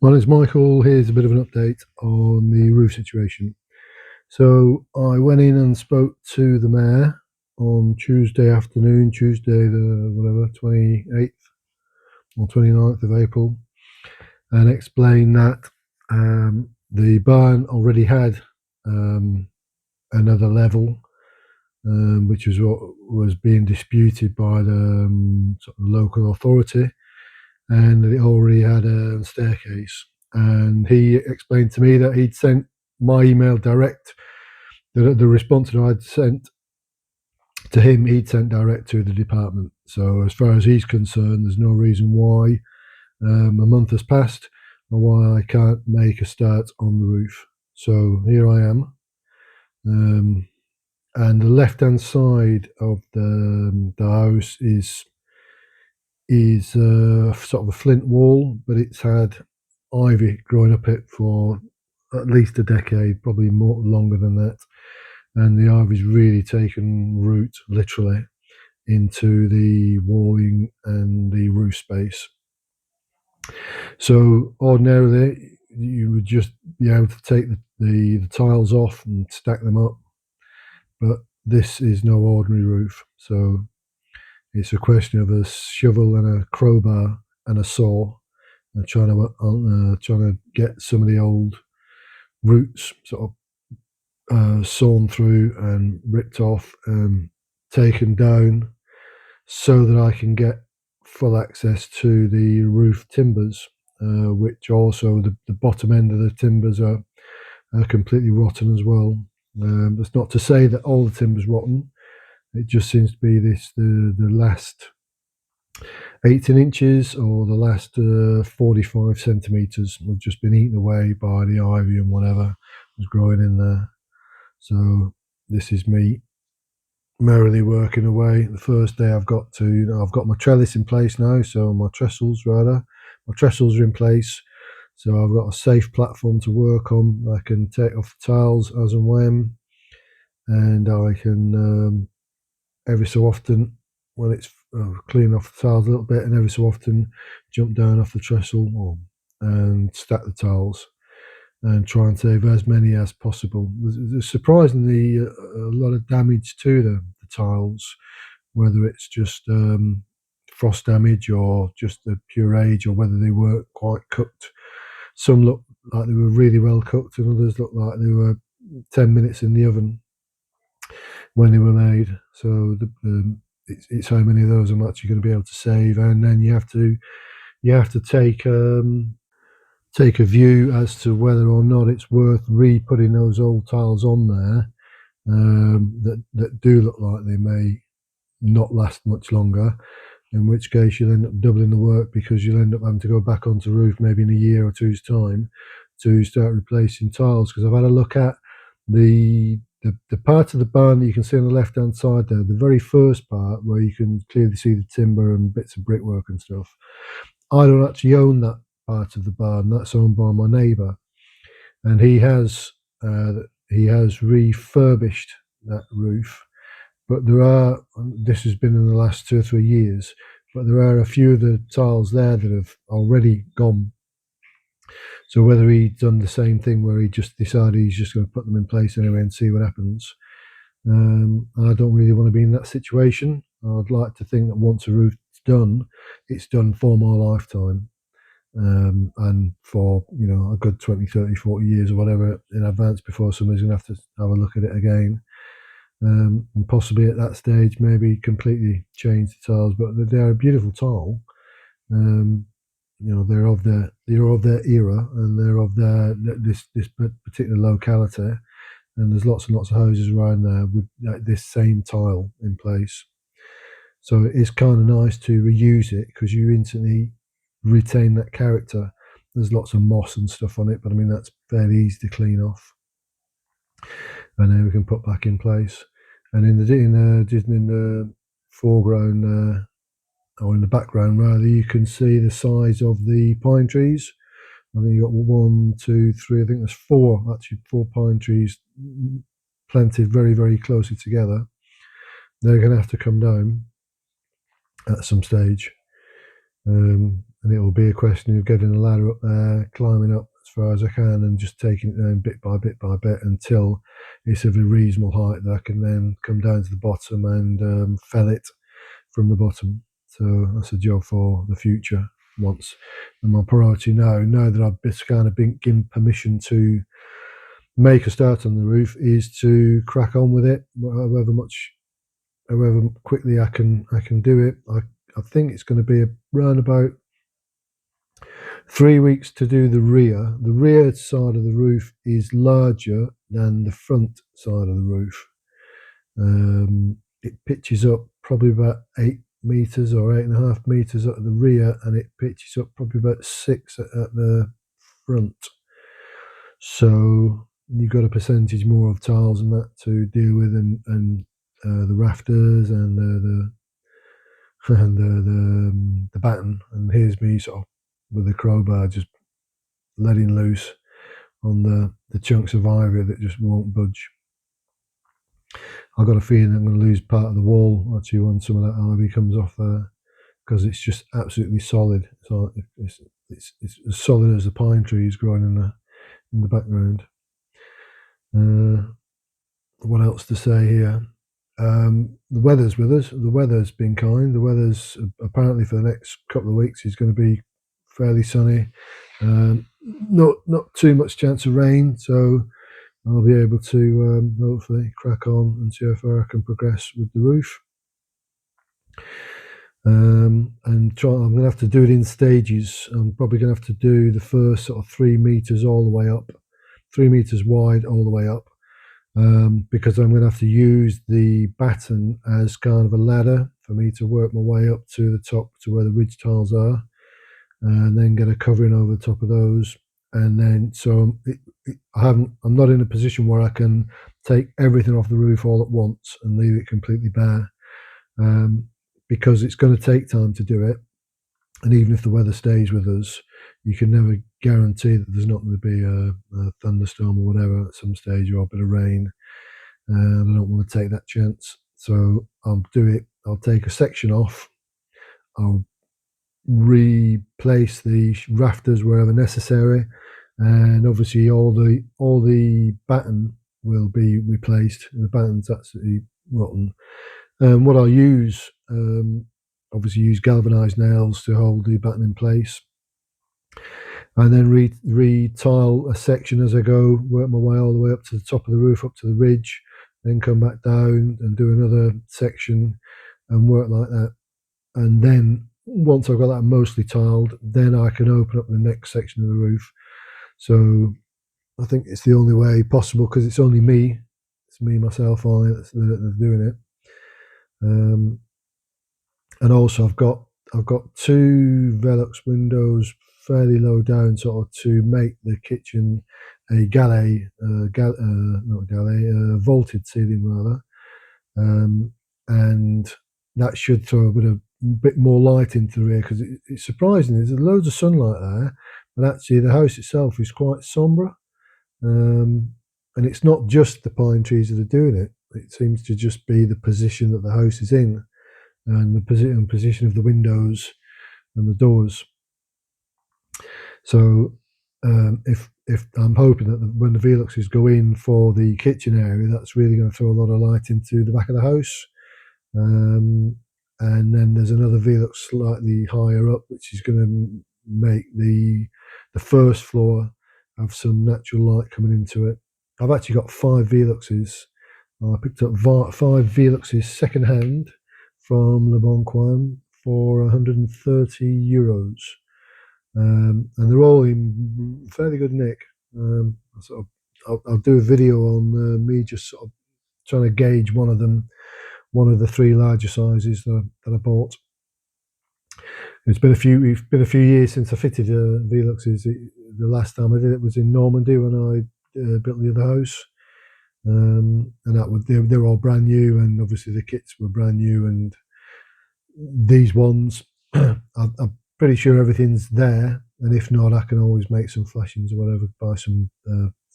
My name's Michael. Here's a bit of an update on the roof situation. So I went in and spoke to the mayor on Tuesday afternoon, Tuesday the 28th or 29th of April, and explained that the barn already had another level, which was what was being disputed by the sort of local authority, and it already had a staircase. And he explained to me that he'd sent my email direct, the response that I'd sent to him, he'd sent direct to the department. So as far as he's concerned, there's no reason why a month has passed and why I can't make a start on the roof. So here I am. And the left-hand side of the house is sort of a flint wall, but it's had ivy growing up it for at least a decade, probably more longer than that. And the ivy's really taken root, literally, into the walling and the roof space. So ordinarily, you would just be able to take the tiles off and stack them up, but this is no ordinary roof. So it's a question of a shovel and a crowbar and a saw, and trying to get some of the old roots sort of sawn through and ripped off and taken down, so that I can get full access to the roof timbers, which also the bottom end of the timbers are completely rotten as well. That's not to say that all the timber's rotten. It just seems to be the last 18 inches or the last 45 centimetres have just been eaten away by the ivy and whatever was growing in there. So this is me merrily working away. The first day I've got my trellis in place now, so my trestles are in place. So I've got a safe platform to work on. I can take off the tiles as and when, and I can every so often, when it's clean off the tiles a little bit, and every so often jump down off the trestle and stack the tiles and try and save as many as possible. There's surprisingly a lot of damage to the tiles, whether it's just frost damage or just the pure age, or whether they weren't quite cooked. Some look like they were really well cooked, and others look like they were 10 minutes in the oven when they were made. So it's how many of those I'm actually going to be able to save, and then you have to take a view as to whether or not it's worth re-putting those old tiles on there, that do look like they may not last much longer, in which case you'll end up doubling the work, because you'll end up having to go back onto the roof maybe in a year or two's time to start replacing tiles. Because I've had a look at the part of the barn that you can see on the left hand side there, the very first part where you can clearly see the timber and bits of brickwork and stuff. I don't actually own that part of the barn. That's owned by my neighbour, and he has refurbished that roof. But this has been in the last 2 or 3 years, but there are a few of the tiles there that have already gone. So whether he'd done the same thing where he just decided he's just going to put them in place anyway and see what happens, I don't really want to be in that situation. I'd like to think that once a roof's done, it's done for my lifetime, and for a good 20, 30, 40 years or whatever in advance, before somebody's going to have to have a look at it again. And possibly at that stage maybe completely change the tiles. But they're a beautiful tile. They're of their era, and they're of this particular locality, and there's lots and lots of houses around there with this same tile in place. So it's kind of nice to reuse it, because you instantly retain that character. There's lots of moss and stuff on it, but I mean that's fairly easy to clean off, and then we can put back in place. And in the foreground, or in the background rather, you can see the size of the pine trees. I think you've got 1, 2, 3, I think there's 4 pine trees planted very, very closely together. They're going to have to come down at some stage. And and it will be a question of getting a ladder up there, climbing up as far as I can, and just taking it down bit by bit by bit until it's of a reasonable height that I can then come down to the bottom and fell it from the bottom. So that's a job for the future. Once, and my priority now that I've just kind of been given permission to make a start on the roof, is to crack on with it, however quickly I can do it. I think it's going to be around about 3 weeks to do the rear. The rear side of the roof is larger than the front side of the roof. It pitches up probably about 8 meters or 8.5 meters at the rear, and it pitches up probably about 6 at the front. So you've got a percentage more of tiles and that to deal with, and the rafters and the batten. And here's me sort of with the crowbar just letting loose on the chunks of ivy that just won't budge. I've got a feeling I'm going to lose part of the wall actually when some of that ivy comes off there, because it's just absolutely solid. So it's as solid as the pine trees growing in the background. What else to say here? The weather's with us. The weather's been kind. The weather's apparently for the next couple of weeks is going to be fairly sunny. Not too much chance of rain, so I'll be able to hopefully crack on and see how far I can progress with the roof. And I'm going to have to do it in stages. I'm probably going to have to do the first sort of 3 meters all the way up, 3 meters wide all the way up, because I'm going to have to use the batten as kind of a ladder for me to work my way up to the top to where the ridge tiles are, and then get a covering over the top of those. And then so I'm not in a position where I can take everything off the roof all at once and leave it completely bare, because it's going to take time to do it. And even if the weather stays with us, you can never guarantee that there's not going to be a thunderstorm or whatever at some stage, or a bit of rain. And I don't want to take that chance. So I'll do it. I'll take a section off. I'll replace the rafters wherever necessary, and obviously all the batten will be replaced. The batten's absolutely rotten. And what I'll use, obviously use galvanized nails to hold the batten in place, and then re-tile a section as I go, work my way all the way up to the top of the roof, up to the ridge, then come back down and do another section and work like that. And then once I've got that mostly tiled, then I can open up the next section of the roof. So I think it's the only way possible, because it's only me. It's me, myself, I that's doing it. And also I've got 2 Velux windows fairly low down, sort of to make the kitchen a vaulted ceiling rather, and that should throw a bit more light into the rear, because it's surprising. There's loads of sunlight there, but actually the house itself is quite sombre, and it's not just the pine trees that are doing it. It seems to just be the position that the house is in, and the position of the windows and the doors. So if I'm hoping that when the Veluxes go in for the kitchen area, that's really going to throw a lot of light into the back of the house. And then there's another Velux slightly higher up, which is going to make the first floor have some natural light coming into it. I've actually got 5 Veluxes. I picked up 5 Veluxes secondhand from Le Bon Coin for €130, and they're all in fairly good nick. I'll do a video on me just sort of trying to gauge one of the 3 larger sizes that I bought. It's been a few years since I fitted Veluxes. The last time I did it was in Normandy when I built the other house, and they were all brand new, and obviously the kits were brand new. And these ones, I'm pretty sure everything's there, and if not, I can always make some flashings or whatever. Buy some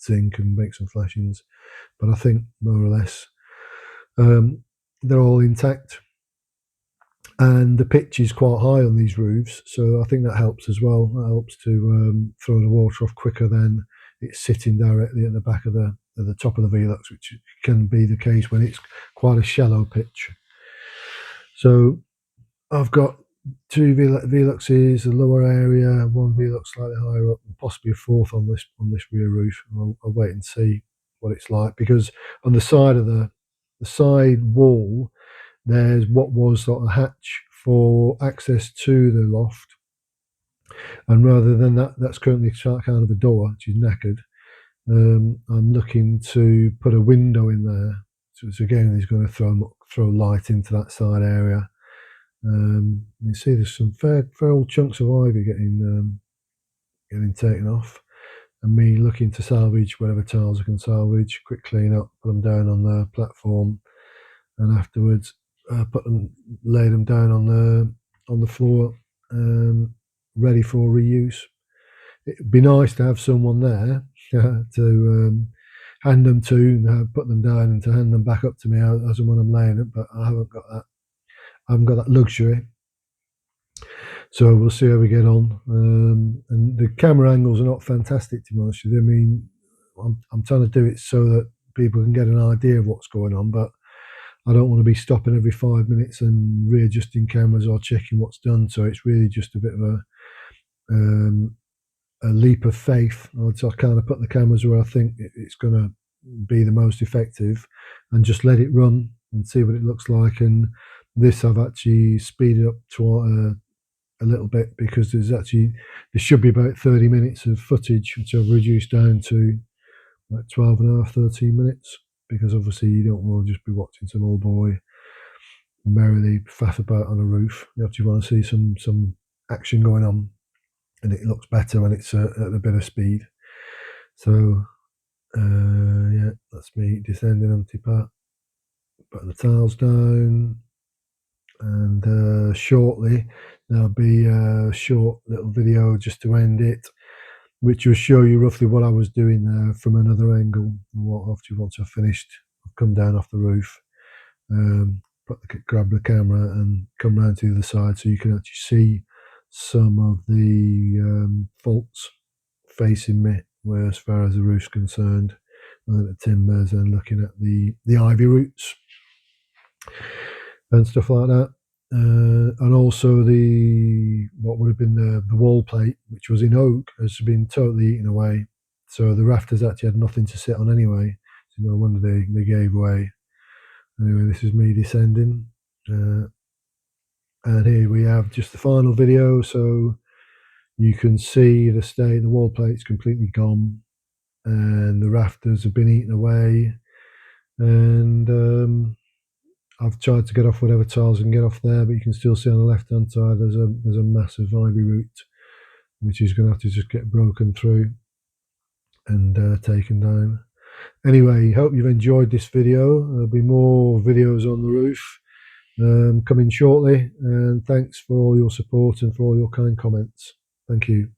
zinc and make some flashings. But I think more or less they're all intact. and the pitch is quite high on these roofs, so I think that helps as well. That helps to throw the water off quicker than it's sitting directly at the back of the top of the Velux, which can be the case when it's quite a shallow pitch. So I've got two Veluxes, a lower area, one Velux slightly higher up, and possibly a fourth on this rear roof. I'll wait and see what it's like, because on the side of the side wall, there's what was sort of a hatch for access to the loft, and rather than that, that's currently kind of a door, which is knackered. I'm looking to put a window in there, so again, he's going to throw light into that side area. You see, there's some fair old chunks of ivy getting taken off, and me looking to salvage whatever tiles I can salvage, quick clean up, put them down on the platform, and afterwards lay them down on the floor, ready for reuse. It'd be nice to have someone there to hand them to, and put them down, and to hand them back up to me as and when I'm laying it, but I haven't got that. I haven't got that luxury. So we'll see how we get on. And the camera angles are not fantastic, to be honest with you. I mean, I'm trying to do it so that people can get an idea of what's going on, but I don't want to be stopping every 5 minutes and readjusting cameras or checking what's done. So it's really just a bit of a leap of faith. I kind of put the cameras where I think it's going to be the most effective, and just let it run and see what it looks like. And this I've actually speeded up to a little bit, because there should be about 30 minutes of footage, which I've reduced down to like 12 and a half, 13 minutes, because obviously you don't want to just be watching some old boy merrily faff about on a roof. You actually want to see some action going on, and it looks better when it's at a bit of speed. So yeah, that's me descending empty part, putting the tiles down, and shortly there'll be a short little video just to end it, which will show you roughly what I was doing there from another angle. And once I've finished, I've come down off the roof, grab the camera and come round to the other side, so you can actually see some of the faults facing me, where as far as the roof's concerned, and the timbers, and looking at the ivy roots and stuff like that. And also what would have been the wall plate, which was in oak, has been totally eaten away. So the rafters actually had nothing to sit on anyway. So no wonder they gave way. Anyway, this is me descending. And here we have just the final video. So you can see the wall plate's completely gone, and the rafters have been eaten away. And I've tried to get off whatever tiles I can get off there, but you can still see on the left-hand side there's a massive ivy root, which is going to have to just get broken through and taken down. Anyway, hope you've enjoyed this video. There'll be more videos on the roof coming shortly, and thanks for all your support and for all your kind comments. Thank you.